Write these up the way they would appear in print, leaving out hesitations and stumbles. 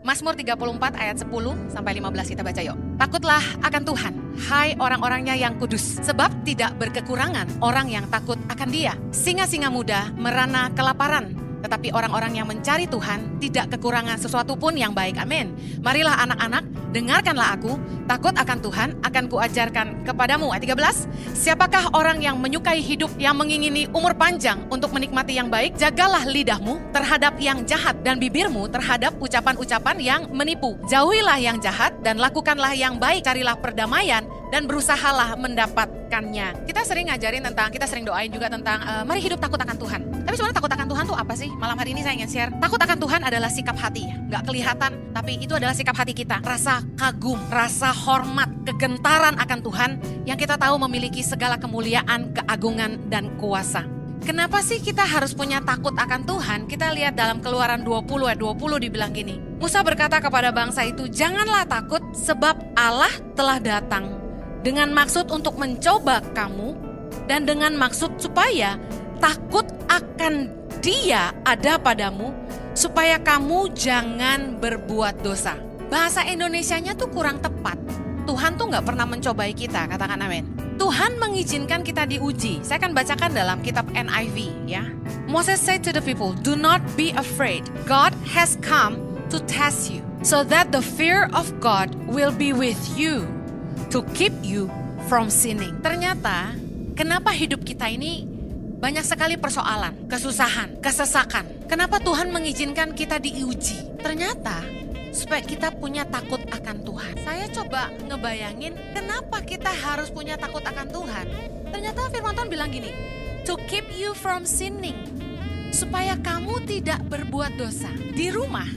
Mazmur 34 ayat 10 sampai 15 kita baca yuk. Takutlah akan Tuhan, hai orang-orangnya yang kudus, sebab tidak berkekurangan orang yang takut akan Dia. Singa-singa muda merana kelaparan, tetapi orang-orang yang mencari Tuhan tidak kekurangan sesuatu pun yang baik. Amin. Marilah anak-anak, dengarkanlah aku, takut akan Tuhan akan kuajarkan kepadamu. Ayat 13, siapakah orang yang menyukai hidup, yang mengingini umur panjang untuk menikmati yang baik? Jagalah lidahmu terhadap yang jahat dan bibirmu terhadap ucapan-ucapan yang menipu. Jauhilah yang jahat dan lakukanlah yang baik. Carilah perdamaian dan berusahalah mendapatkannya. Kita sering ngajarin tentang, kita sering doain juga tentang mari hidup takut akan Tuhan. Tapi sebenarnya takut akan Tuhan tuh apa sih? Malam hari ini saya ingin share. Takut akan Tuhan adalah sikap hati, nggak kelihatan, tapi itu adalah sikap hati kita. Rasa kagum, rasa hormat, kegentaran akan Tuhan yang kita tahu memiliki segala kemuliaan, keagungan, dan kuasa. Kenapa sih kita harus punya takut akan Tuhan? Kita lihat dalam Keluaran 20 ayat 20 dibilang gini. Musa berkata kepada bangsa itu, janganlah takut sebab Allah telah datang dengan maksud untuk mencoba kamu dan dengan maksud supaya takut akan Dia ada padamu supaya kamu jangan berbuat dosa. Bahasa Indonesianya tuh kurang tepat. Tuhan tuh gak pernah mencobai kita, katakan amin. Tuhan mengizinkan kita diuji. Saya akan bacakan dalam kitab NIV ya. Moses said to the people, do not be afraid. God has come to test you so that the fear of God will be with you to keep you from sinning. Ternyata kenapa hidup kita ini banyak sekali persoalan, kesusahan, kesesakan. Kenapa Tuhan mengizinkan kita diuji? Ternyata supaya kita punya takut akan Tuhan. Saya coba ngebayangin kenapa kita harus punya takut akan Tuhan. Ternyata firman Tuhan bilang gini, to keep you from sinning. Supaya kamu tidak berbuat dosa. Di rumah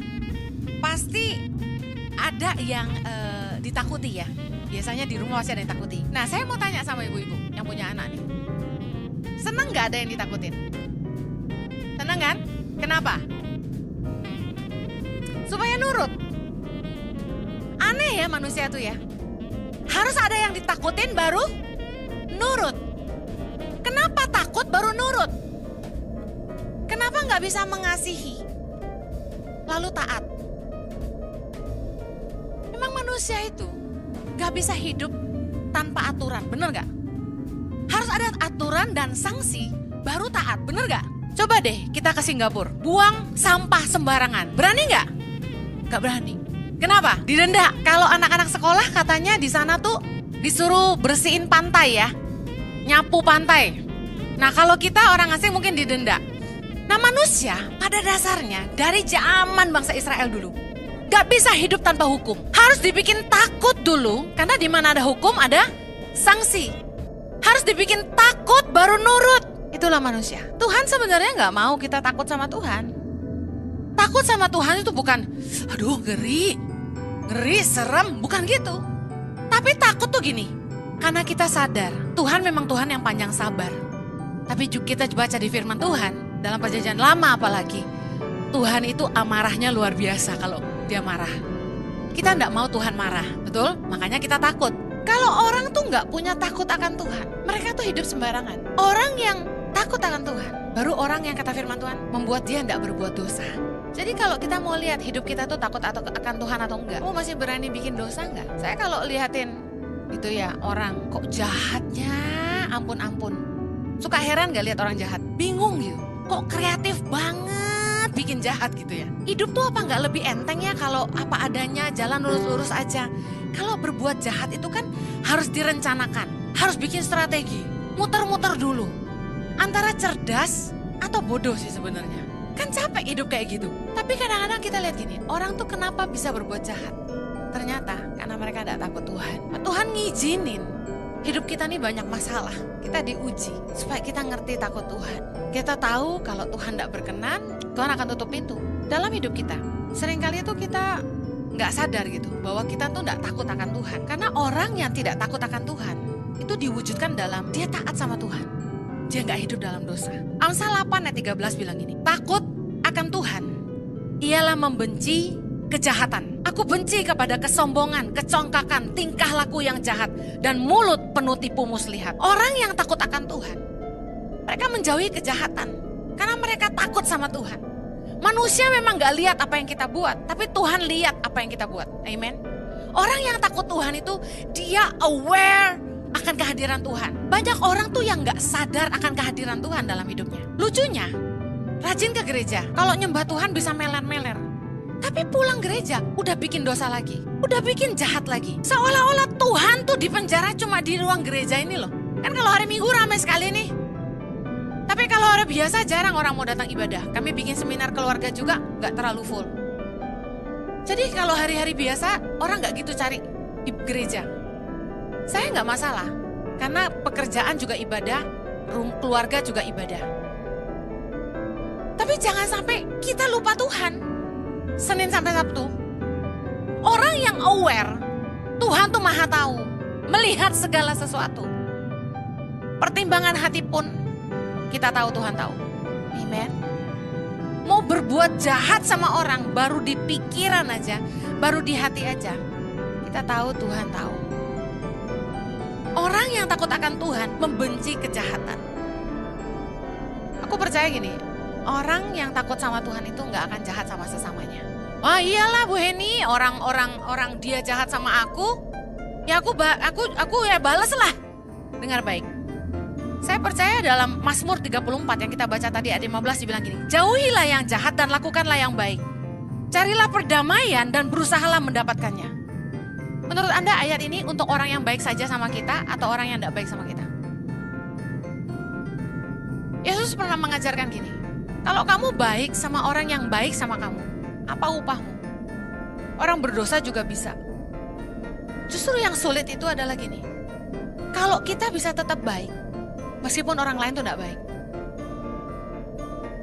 pasti ada yang ditakuti ya. Biasanya di rumah pasti ada yang ditakuti. Nah, saya mau tanya sama ibu-ibu yang punya anak nih. Senang gak ada yang ditakutin? Senang kan? Kenapa? Supaya nurut. Aneh ya manusia tuh ya. Harus ada yang ditakutin baru nurut. Kenapa takut baru nurut? Kenapa gak bisa mengasihi lalu taat? Memang manusia itu gak bisa hidup tanpa aturan, bener gak? Harus ada aturan dan sanksi baru taat, bener gak? Coba deh kita ke Singapura, buang sampah sembarangan, berani gak? Gak berani. Kenapa? Didenda. Kalau anak-anak sekolah katanya di sana tuh disuruh bersihin pantai ya, nyapu pantai. Nah kalau kita orang asing mungkin didenda. Nah manusia pada dasarnya dari zaman bangsa Israel dulu gak bisa hidup tanpa hukum. Harus dibikin takut dulu, karena di mana ada hukum ada sanksi. Harus dibikin takut baru nurut. Itulah manusia. Tuhan sebenarnya gak mau kita takut sama Tuhan. Takut sama Tuhan itu bukan, aduh ngeri, serem, bukan gitu. Tapi takut tuh gini, karena kita sadar Tuhan memang Tuhan yang panjang sabar. Tapi juga kita baca di firman Tuhan, dalam perjanjian lama apalagi, Tuhan itu amarahnya luar biasa kalau Dia marah. Kita enggak mau Tuhan marah, betul? Makanya kita takut. Kalau orang tuh nggak punya takut akan Tuhan, mereka tuh hidup sembarangan. Orang yang takut akan Tuhan, baru orang yang kata firman Tuhan membuat dia nggak berbuat dosa. Jadi kalau kita mau lihat hidup kita tuh takut atau akan Tuhan atau enggak, masih berani bikin dosa nggak? Saya kalau lihatin itu ya orang kok jahatnya, ampun-ampun. Suka heran nggak lihat orang jahat? Bingung gitu. Kok kreatif banget bikin jahat gitu ya? Hidup tuh apa nggak lebih enteng ya kalau apa adanya, jalan lurus-lurus aja? Kalau berbuat jahat itu kan harus direncanakan, harus bikin strategi, muter-muter dulu. Antara cerdas atau bodoh sih sebenarnya. Kan capek hidup kayak gitu. Tapi kadang-kadang kita lihat gini, orang tuh kenapa bisa berbuat jahat? Ternyata karena mereka tidak takut Tuhan. Tuhan ngizinin hidup kita nih banyak masalah. Kita diuji supaya kita ngerti takut Tuhan. Kita tahu kalau Tuhan tidak berkenan, Tuhan akan tutup pintu dalam hidup kita. Seringkali tuh kita nggak sadar gitu bahwa kita tuh nggak takut akan Tuhan. Karena orang yang tidak takut akan Tuhan itu diwujudkan dalam dia taat sama Tuhan. Dia nggak hidup dalam dosa. Amsal 8 ayat 13 bilang gini, takut akan Tuhan ialah membenci kejahatan. Aku benci kepada kesombongan, kecongkakan, tingkah laku yang jahat, dan mulut penuh tipu muslihat. Orang yang takut akan Tuhan, mereka menjauhi kejahatan karena mereka takut sama Tuhan. Manusia memang gak lihat apa yang kita buat, tapi Tuhan lihat apa yang kita buat. Amen. Orang yang takut Tuhan itu dia aware akan kehadiran Tuhan. Banyak orang tuh yang gak sadar akan kehadiran Tuhan dalam hidupnya. Lucunya, rajin ke gereja, kalau nyembah Tuhan bisa meler-meler. Tapi pulang gereja udah bikin dosa lagi, udah bikin jahat lagi. Seolah-olah Tuhan tuh di penjara cuma di ruang gereja ini loh. Kan kalau hari Minggu ramai sekali nih. Tapi kalau hari biasa jarang orang mau datang ibadah. Kami bikin seminar keluarga juga gak terlalu full. Jadi kalau hari-hari biasa orang gak gitu cari gereja. Saya gak masalah, karena pekerjaan juga ibadah, keluarga juga ibadah. Tapi jangan sampai kita lupa Tuhan. Senin sampai Sabtu, orang yang aware, Tuhan tuh maha tahu, melihat segala sesuatu. Pertimbangan hati pun kita tahu Tuhan tahu. Amen. Mau berbuat jahat sama orang, baru di pikiran aja, baru di hati aja, kita tahu Tuhan tahu. Orang yang takut akan Tuhan membenci kejahatan. Aku percaya gini, orang yang takut sama Tuhan itu nggak akan jahat sama sesamanya. Wah iyalah Bu Heni, orang dia jahat sama aku, ya aku ya balas lah. Dengar baik. Saya percaya dalam Mazmur 34 yang kita baca tadi ayat 15 dibilang gini, jauhilah yang jahat dan lakukanlah yang baik. Carilah perdamaian dan berusahalah mendapatkannya. Menurut Anda ayat ini untuk orang yang baik saja sama kita atau orang yang tidak baik sama kita? Yesus pernah mengajarkan gini, kalau kamu baik sama orang yang baik sama kamu, apa upahmu? Orang berdosa juga bisa. Justru yang sulit itu adalah gini, kalau kita bisa tetap baik, meskipun orang lain tuh tidak baik.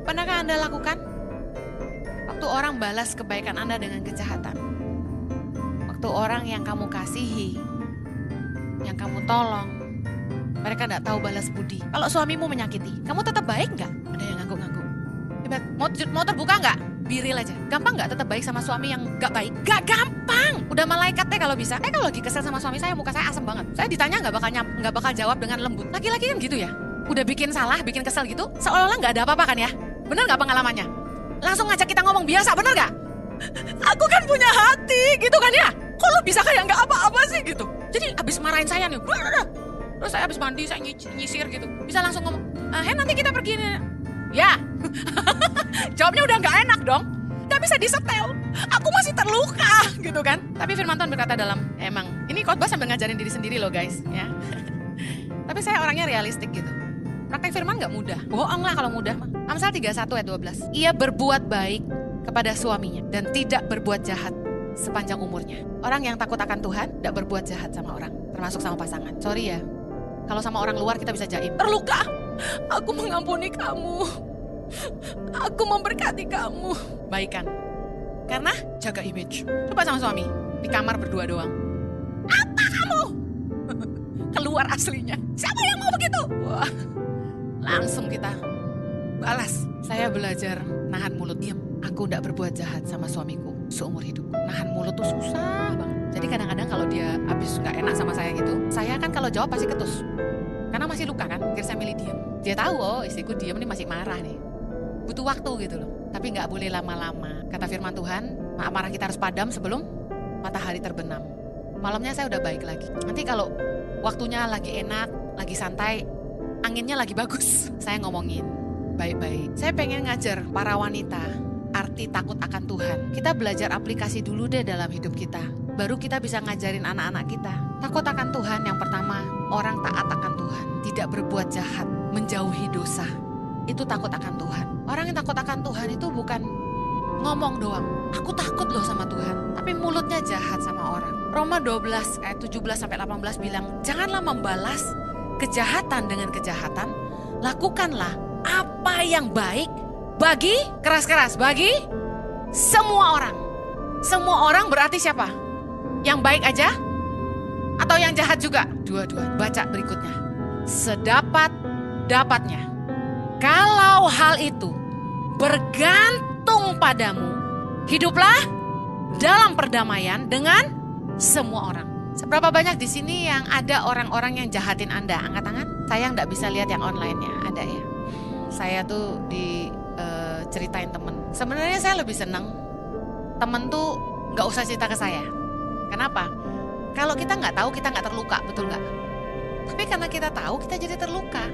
Pernahkah Anda lakukan? Waktu orang balas kebaikan Anda dengan kejahatan. Waktu orang yang kamu kasihi, yang kamu tolong, mereka tidak tahu balas budi. Kalau suamimu menyakiti, kamu tetap baik nggak? Ada yang ngangguk-ngangguk. Hebat. Mau terbuka nggak? Biril aja. Gampang nggak tetap baik sama suami yang nggak baik? Gak gampang. Udah malaikat deh kalau bisa. Kalau lagi kesel sama suami saya, muka saya asem banget. Saya ditanya nggak bakal jawab dengan lembut. Laki-laki kan gitu ya. Udah bikin salah, bikin kesel gitu, seolah-olah nggak ada apa-apa kan ya? Bener nggak pengalamannya? Langsung ngajak kita ngomong biasa, bener nggak? Aku kan punya hati, gitu kan ya? Kok lo bisa kayak nggak apa-apa sih gitu? Jadi abis marahin saya nih, terus saya abis mandi, saya nyisir gitu, bisa langsung ngomong, nanti kita pergi nih. Ya, jawabnya udah nggak enak dong, nggak bisa disetel. Aku masih terluka, gitu kan? Tapi Firman Tuhan berkata dalam, emang ini khotbah sambil ngajarin diri sendiri loh guys, ya. Tapi saya orangnya realistik gitu. Praktek firman gak mudah. Bohong lah kalau mudah mah. Amsal 31 ayat 12. Ia berbuat baik kepada suaminya dan tidak berbuat jahat sepanjang umurnya. Orang yang takut akan Tuhan tidak berbuat jahat sama orang, termasuk sama pasangan. Sorry ya, kalau sama orang luar kita bisa jaim. Terluka, aku mengampuni kamu, aku memberkati kamu. Baikan, karena jaga image. Coba sama suami, di kamar berdua doang. Apa kamu? Keluar aslinya. Siapa yang mau begitu? Wah, langsung kita balas. Saya belajar nahan mulut, diam. Aku tidak berbuat jahat sama suamiku seumur hidup. Nahan mulut tuh susah banget. Jadi kadang-kadang kalau dia habis nggak enak sama saya gitu, saya kan kalau jawab pasti ketus. Karena masih luka kan, akhirnya saya milih diam. Dia tahu, oh istriku diam nih masih marah nih. Butuh waktu gitu loh. Tapi nggak boleh lama-lama. Kata firman Tuhan, marah kita harus padam sebelum matahari terbenam. Malamnya saya udah baik lagi. Nanti kalau waktunya lagi enak, lagi santai, anginnya lagi bagus, saya ngomongin baik-baik. Saya pengen ngajar para wanita arti takut akan Tuhan. Kita belajar aplikasi dulu deh dalam hidup kita. Baru kita bisa ngajarin anak-anak kita. Takut akan Tuhan yang pertama, orang taat akan Tuhan. Tidak berbuat jahat, menjauhi dosa. Itu takut akan Tuhan. Orang yang takut akan Tuhan itu bukan ngomong doang. Aku takut loh sama Tuhan. Tapi mulutnya jahat sama orang. Roma 12 ayat 17-18 bilang, janganlah membalas kejahatan dengan kejahatan, lakukanlah apa yang baik bagi, keras-keras, bagi semua orang. Semua orang berarti siapa? Yang baik aja? Atau yang jahat juga? Dua-dua. Baca berikutnya. Sedapat-dapatnya. Kalau hal itu bergantung padamu, hiduplah dalam perdamaian dengan semua orang. Seberapa banyak di sini yang ada orang-orang yang jahatin Anda? Angkat tangan. Saya nggak bisa lihat yang online-nya. Ada ya. Saya tuh diceritain temen. Sebenarnya saya lebih senang temen tuh nggak usah cerita ke saya. Kenapa? Kalau kita nggak tahu, kita nggak terluka, betul nggak? Tapi karena kita tahu, kita jadi terluka.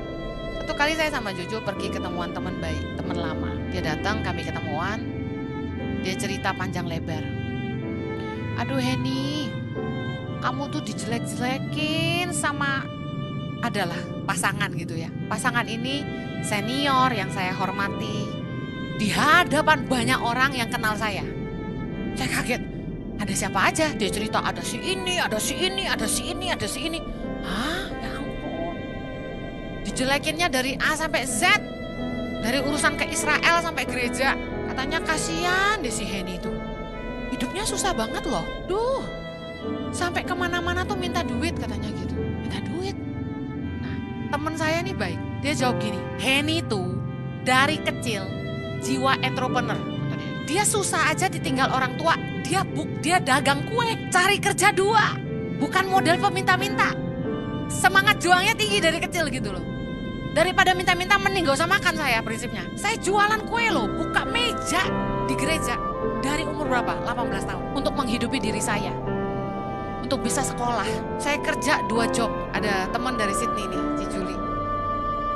Satu kali saya sama Jojo pergi ketemuan teman baik, teman lama. Dia datang, kami ketemuan. Dia cerita panjang lebar. Aduh Henny, kamu tuh dijelek-jelekin sama adalah pasangan gitu ya. Pasangan ini senior yang saya hormati. Di hadapan banyak orang yang kenal saya. Saya kaget. Ada siapa aja? Dia cerita ada si ini, ada si ini, ada si ini, ada si ini. Hah? Ya ampun. Dijelekinnya dari A sampai Z. Dari urusan ke Israel sampai gereja. Katanya kasihan deh si Henny itu. Hidupnya susah banget loh. Duh. Sampai kemana-mana tuh minta duit katanya gitu. Minta duit. Nah teman saya nih baik. Dia jawab gini. Henny tuh dari kecil jiwa entrepreneur. Dia susah aja ditinggal orang tua. Dia dagang kue. Cari kerja 2. Bukan model peminta-minta. Semangat juangnya tinggi dari kecil gitu loh. Daripada minta-minta mending gak usah makan saya prinsipnya. Saya jualan kue loh. Buka meja di gereja. Dari umur berapa? 18 tahun. Untuk menghidupi diri saya. Untuk bisa sekolah. Saya kerja 2 job. Ada teman dari Sydney nih, Ci Juli.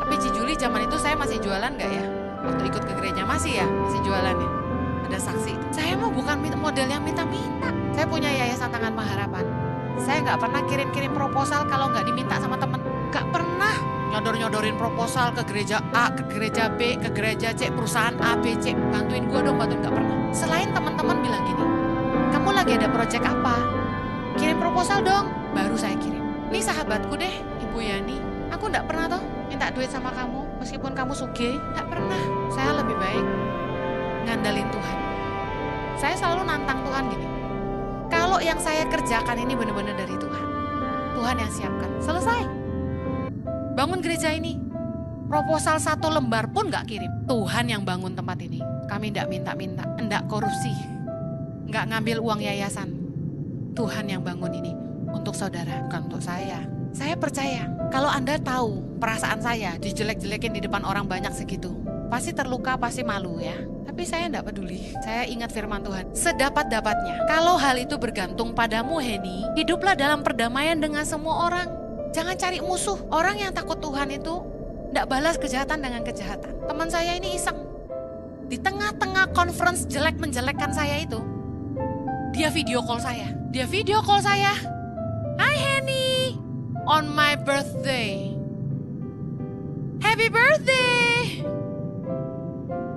Tapi Ci Juli zaman itu saya masih jualan gak ya? Waktu ikut ke gereja masih ya? Masih jualan ya? Ada saksi. Saya mau bukan model yang minta-minta. Saya punya yayasan Tangan Pengharapan. Saya gak pernah kirim-kirim proposal kalau gak diminta sama temen. Gak pernah nyodor-nyodorin proposal ke gereja A, ke gereja B, ke gereja C, perusahaan A, B, C. Bantuin gue dong, bantuin, gak pernah. Selain teman-teman bilang gini, kamu lagi ada proyek apa? Kirim proposal dong, baru saya kirim. Ini sahabatku deh, Ibu Yani. Aku gak pernah toh minta duit sama kamu, meskipun kamu sugih. Gak pernah, saya lebih baik ngandalin Tuhan. Saya selalu nantang Tuhan gini. Kalau yang saya kerjakan ini benar-benar dari Tuhan. Tuhan yang siapkan, selesai. Bangun gereja ini, proposal 1 lembar pun gak kirim. Tuhan yang bangun tempat ini. Kami gak minta-minta, enggak korupsi, gak ngambil uang yayasan. Tuhan yang bangun ini untuk saudara, bukan untuk saya. Saya percaya, kalau Anda tahu perasaan saya dijelek-jelekin di depan orang banyak segitu, pasti terluka, pasti malu ya. Tapi saya enggak peduli, saya ingat firman Tuhan. Sedapat-dapatnya, kalau hal itu bergantung padamu Henny, hiduplah dalam perdamaian dengan semua orang. Jangan cari musuh. Orang yang takut Tuhan itu enggak balas kejahatan dengan kejahatan. Teman saya ini iseng. Di tengah-tengah conference jelek menjelekkan saya itu, dia video call saya. Hai Henny, on my birthday. Happy birthday.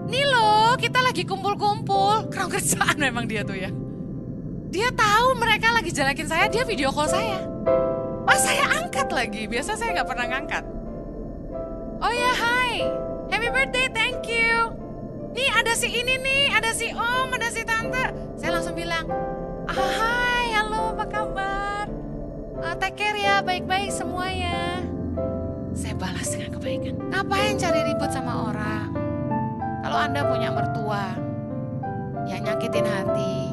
Nih loh, kita lagi kumpul-kumpul. Kurang kerjaan memang dia tuh ya. Dia tahu mereka lagi jelekin saya, dia video call saya. Pas saya angkat lagi, biasa saya gak pernah ngangkat. Oh ya, hai. Happy birthday, thank you. Nih ada si ini nih, ada si om, ada si tante. Saya langsung bilang, hai, halo, apa kabar? Take care ya, baik-baik semuanya. Saya balas dengan kebaikan. Ngapain cari ribut sama orang? Kalau Anda punya mertua yang nyakitin hati,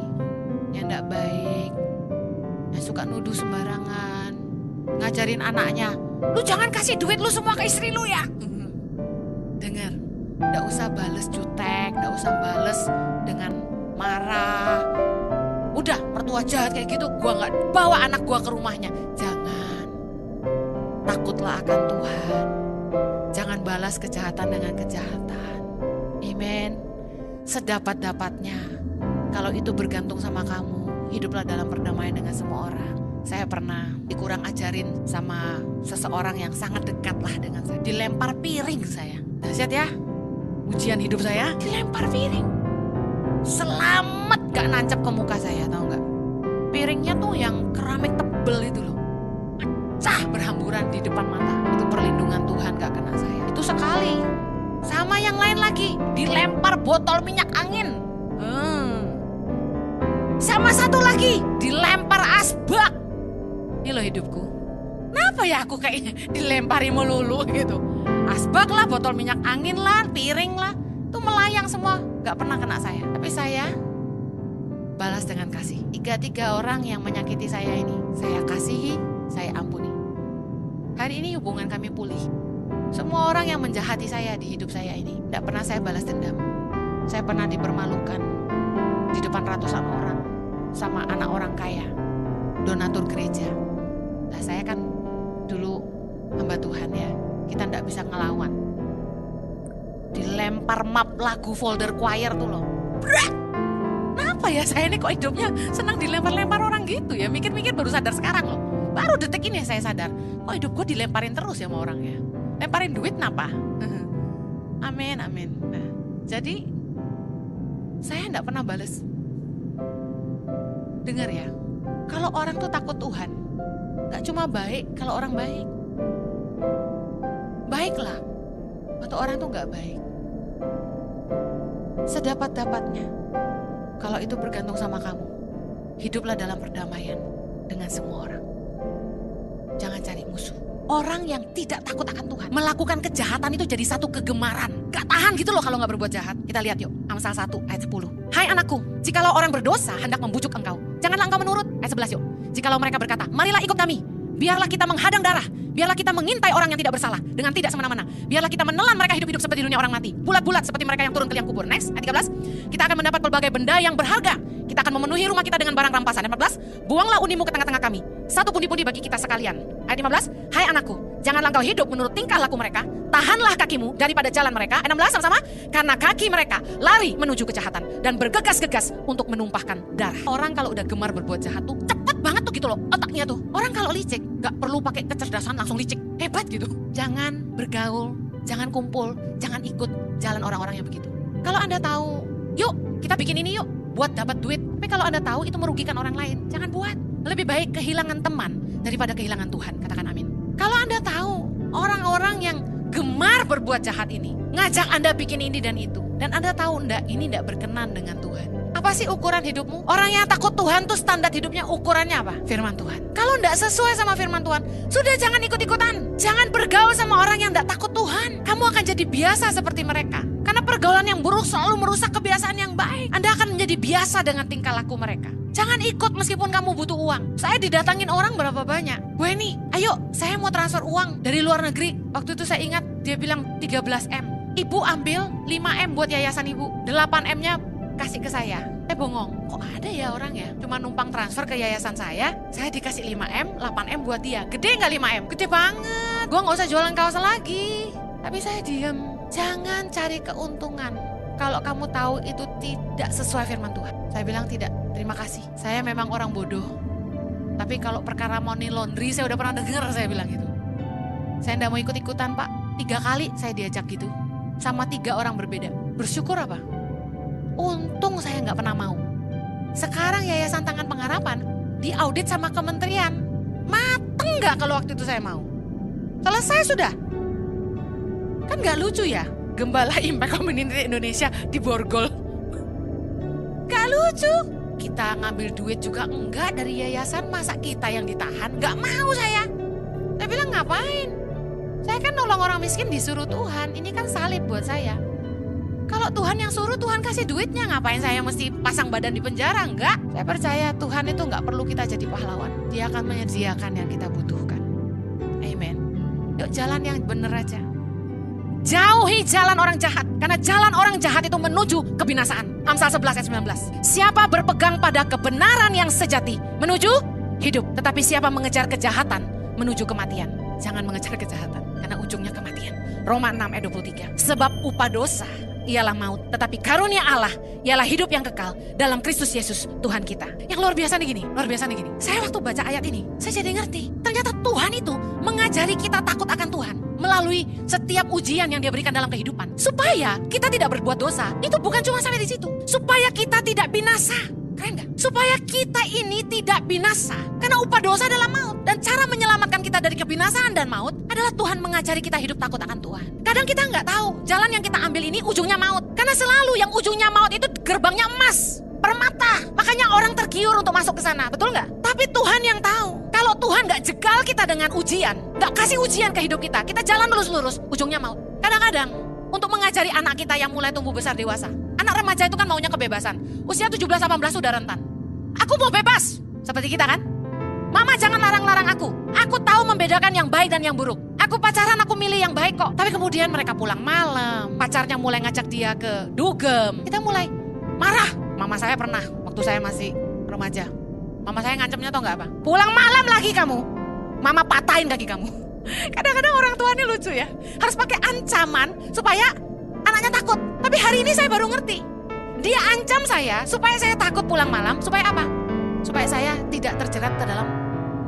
yang gak baik, yang suka nuduh sembarangan, ngajarin anaknya, lu jangan kasih duit lu semua ke istri lu ya. Dengar, gak usah bales jutek, gak usah bales dengan marah. Udah, mertua jahat kayak gitu, gua gak bawa anak gua ke rumahnya. Jangan. Takutlah akan Tuhan. Jangan balas kejahatan dengan kejahatan. Amen. Sedapat-dapatnya. Kalau itu bergantung sama kamu, hiduplah dalam perdamaian dengan semua orang. Saya pernah dikurang ajarin sama seseorang yang sangat dekat lah dengan saya. Dilempar piring saya. Dahsyat ya. Ujian hidup saya dilempar piring. Selamat gak nancap ke muka saya, tahu gak? Piringnya tuh yang keramik tebel itu loh. Pecah berhamburan di depan mata. Itu perlindungan Tuhan gak kena saya. Itu sekali. Sama yang lain lagi, dilempar botol minyak angin. Sama satu lagi, dilempar asbak. Ini loh hidupku. Kenapa ya aku kayaknya dilempari melulu gitu. Asbak lah, botol minyak angin lah, piring lah. Itu melayang semua, gak pernah kena saya. Tapi saya balas dengan kasih. 3 orang yang menyakiti saya ini, saya kasihi, saya ampuni. Hari ini hubungan kami pulih. Semua orang yang menjahati saya di hidup saya ini, gak pernah saya balas dendam. Saya pernah dipermalukan di depan ratusan orang sama anak orang kaya, donatur gereja. Nah, saya kan dulu hamba Tuhan ya, kita enggak bisa ngelawan. Dilempar map lagu folder choir tuh loh. Brak! Kenapa ya saya ini kok hidupnya senang dilempar-lempar orang gitu ya? Mikir-mikir baru sadar sekarang loh. Baru detik ini saya sadar, kok hidup gue dilemparin terus ya sama orang ya. Lemparin duit kenapa? Amin, amin. Nah, jadi saya enggak pernah bales. Dengar ya, kalau orang tuh takut Tuhan, gak cuma baik kalau orang baik. Baiklah, atau orang tuh gak baik. Sedapat-dapatnya, kalau itu bergantung sama kamu, hiduplah dalam perdamaian dengan semua orang. Jangan cari musuh. Orang yang tidak takut akan Tuhan melakukan kejahatan itu jadi satu kegemaran. Gak tahan gitu loh kalau gak berbuat jahat. Kita lihat yuk, Amsal 1 ayat 10. Hai anakku, jikalau orang berdosa hendak membujuk engkau, janganlah engkau menurut. Ayat 11 yuk. Jikalau mereka berkata, marilah ikut kami, biarlah kita menghadang darah, biarlah kita mengintai orang yang tidak bersalah dengan tidak semena-mena. Biarlah kita menelan mereka hidup-hidup seperti dunia orang mati, bulat-bulat seperti mereka yang turun ke liang kubur. Next, ayat 13. Kita akan mendapat pelbagai benda yang berharga. Kita akan memenuhi rumah kita dengan barang rampasan. Ayat 14. Buanglah unimu ke tengah-tengah kami, satu pundi-pundi bagi kita sekalian. Ayat 15. Hai anakku, janganlah engkau hidup menurut tingkah laku mereka. Tahanlah kakimu daripada jalan mereka. Ayat 16 sama-sama. Karena kaki mereka lari menuju kejahatan dan bergegas-gegas untuk menumpahkan darah. Orang kalau udah gemar berbuat jahat tuh cepet banget tuh gitu loh otaknya tuh. Orang kalau licik gak perlu pakai kecerdasan, langsung licik. Hebat gitu. Jangan bergaul, jangan kumpul, jangan ikut jalan orang-orang yang begitu. Kalau Anda tahu, yuk kita bikin ini yuk, buat dapat duit. Tapi kalau Anda tahu itu merugikan orang lain, jangan buat. Lebih baik kehilangan teman daripada kehilangan Tuhan. Katakan amin. Kalau Anda tahu orang-orang yang gemar berbuat jahat ini ngajak Anda bikin ini dan itu, dan Anda tahu ini enggak berkenan dengan Tuhan. Apa sih ukuran hidupmu? Orang yang takut Tuhan tuh standar hidupnya ukurannya apa? Firman Tuhan. Kalau enggak sesuai sama firman Tuhan, sudah jangan ikut-ikutan. Jangan bergaul sama orang yang enggak takut Tuhan. Kamu akan jadi biasa seperti mereka. Karena pergaulan yang buruk selalu merusak kebiasaan yang baik. Anda akan menjadi biasa dengan tingkah laku mereka. Jangan ikut meskipun kamu butuh uang. Saya didatangin orang berapa banyak. Gue nih, ayo saya mau transfer uang dari luar negeri. Waktu itu saya ingat dia bilang 13M. Ibu ambil 5M buat yayasan ibu. 8M-nya kasih ke saya. Bongong, kok ada ya orang ya? Cuma numpang transfer ke yayasan saya dikasih 5M, 8M buat dia. Gede nggak 5M? Gede banget. Gue nggak usah jualan kaos lagi. Tapi saya diam. Jangan cari keuntungan. Kalau kamu tahu itu tidak sesuai firman Tuhan. Saya bilang tidak, terima kasih. Saya memang orang bodoh. Tapi kalau perkara money laundry saya udah pernah dengar, saya bilang gitu. Saya enggak mau ikut-ikutan Pak. 3 kali saya diajak gitu. Sama 3 orang berbeda. Bersyukur apa? Untung saya nggak pernah mau. Sekarang Yayasan Tangan Pengharapan diaudit sama kementerian. Mateng nggak kalau waktu itu saya mau? Selesai sudah. Kan nggak lucu ya? Gembala Impact Community Indonesia diborgol. Gak lucu. Kita ngambil duit juga enggak dari yayasan, masa kita yang ditahan? Gak mau saya. Saya bilang ngapain? Saya kan nolong orang miskin disuruh Tuhan. Ini kan salib buat saya. Kalau Tuhan yang suruh, Tuhan kasih duitnya. Ngapain saya mesti pasang badan di penjara? Enggak. Saya percaya Tuhan itu enggak perlu kita jadi pahlawan. Dia akan menyediakan yang kita butuhkan. Amen. Yuk jalan yang benar aja. Jauhi jalan orang jahat. Karena jalan orang jahat itu menuju kebinasaan. Amsal 11 ayat 19. Siapa berpegang pada kebenaran yang sejati menuju hidup. Tetapi siapa mengejar kejahatan menuju kematian. Jangan mengejar kejahatan. Karena ujungnya kematian. Roma 6 ayat 23. Sebab upah dosa ialah maut. Tetapi karunia Allah ialah hidup yang kekal dalam Kristus Yesus Tuhan kita. Yang luar biasa nih gini. Luar biasa nih gini. Saya waktu baca ayat ini, saya jadi ngerti. Ternyata Tuhan itu mengajari kita takut akan Tuhan. Melalui setiap ujian yang dia berikan dalam kehidupan. Supaya kita tidak berbuat dosa. Itu bukan cuma sampai di situ. Supaya kita tidak binasa. Keren gak? Supaya kita ini tidak binasa. Karena upah dosa adalah maut. Dan cara menyelamatkan kita dari kebinasaan dan maut adalah Tuhan mengajari kita hidup takut akan Tuhan. Kadang kita nggak tahu jalan yang kita ambil ini ujungnya maut. Karena selalu yang ujungnya maut itu gerbangnya emas, permata. Makanya orang tergiur untuk masuk ke sana. Betul nggak? Tapi Tuhan yang tahu. Kalau Tuhan nggak jegal kita dengan ujian, nggak kasih ujian ke hidup kita, kita jalan lurus-lurus, ujungnya maut. Kadang-kadang untuk mengajari anak kita yang mulai tumbuh besar dewasa. Anak remaja itu kan maunya kebebasan. Usia 17-18 sudah rentan. Aku mau bebas. Seperti kita kan. Mama jangan larang-larang aku. Aku tahu membedakan yang baik dan yang buruk. Aku pacaran, aku milih yang baik kok. Tapi kemudian mereka pulang malam, pacarnya mulai ngajak dia ke dugem. Kita mulai marah. Mama saya pernah, waktu saya masih remaja, mama saya ngancamnya tau gak apa? Pulang malam lagi kamu, mama patahin kaki kamu. Kadang-kadang orang tua ini lucu ya, harus pakai ancaman supaya anaknya takut. Tapi hari ini saya baru ngerti, dia ancam saya supaya saya takut pulang malam. Supaya apa? Supaya saya tidak terjerat ke dalam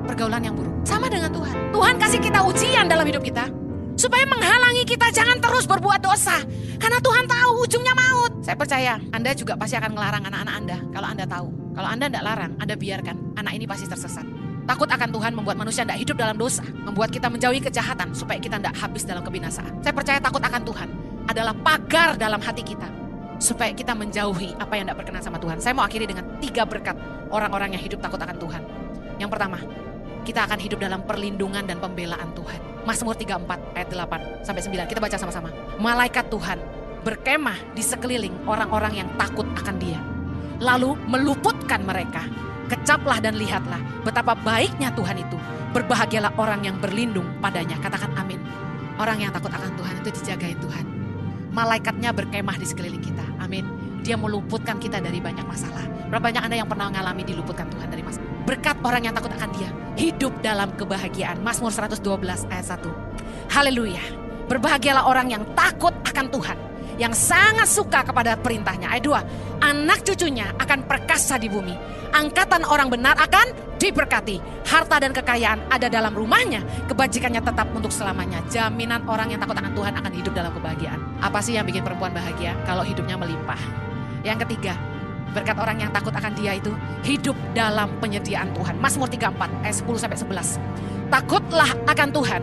pergaulan yang buruk. Sama dengan Tuhan. Tuhan kasih kita ujian dalam hidup kita supaya menghalangi kita jangan terus berbuat dosa. Karena Tuhan tahu ujungnya maut. Saya percaya Anda juga pasti akan melarang anak-anak Anda kalau Anda tahu. Kalau Anda tidak larang, Anda biarkan, anak ini pasti tersesat. Takut akan Tuhan membuat manusia tidak hidup dalam dosa, membuat kita menjauhi kejahatan supaya kita tidak habis dalam kebinasaan. Saya percaya takut akan Tuhan adalah pagar dalam hati kita supaya kita menjauhi apa yang tidak berkenan sama Tuhan. Saya mau akhiri dengan 3 berkat orang-orang yang hidup takut akan Tuhan. Yang pertama, kita akan hidup dalam perlindungan dan pembelaan Tuhan. Mazmur 34 ayat 8 sampai 9. Kita baca sama-sama. Malaikat Tuhan berkemah di sekeliling orang-orang yang takut akan Dia, lalu meluputkan mereka. Kecaplah dan lihatlah betapa baiknya Tuhan itu. Berbahagialah orang yang berlindung padanya. Katakan amin. Orang yang takut akan Tuhan itu dijagain Tuhan. Malaikatnya berkemah di sekeliling kita. Amin. Dia meluputkan kita dari banyak masalah. Berapa banyak Anda yang pernah mengalami diluputkan Tuhan dari masalah? Berkat orang yang takut akan Dia, hidup dalam kebahagiaan. Mazmur 112 ayat 1. Haleluya. Berbahagialah orang yang takut akan Tuhan, yang sangat suka kepada perintahnya. Ayat 2. Anak cucunya akan perkasa di bumi. Angkatan orang benar akan diberkati. Harta dan kekayaan ada dalam rumahnya. Kebajikannya tetap untuk selamanya. Jaminan orang yang takut akan Tuhan akan hidup dalam kebahagiaan. Apa sih yang bikin perempuan bahagia? Kalau hidupnya melimpah. Yang ketiga, berkat orang yang takut akan Dia itu hidup dalam penyediaan Tuhan. Mazmur 34 ayat 10 sampai 11. Takutlah akan Tuhan,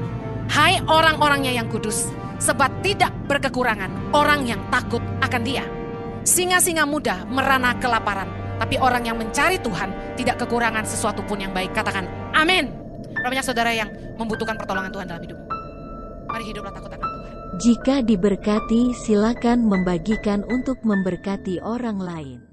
hai orang-orangnya yang kudus, sebab tidak berkekurangan orang yang takut akan Dia. Singa-singa muda merana kelaparan, tapi orang yang mencari Tuhan tidak kekurangan sesuatu pun yang baik. Katakan amin. Berapa banyak saudara yang membutuhkan pertolongan Tuhan dalam hidupmu? Mari hiduplah takut akan Tuhan. Jika diberkati, silakan membagikan untuk memberkati orang lain.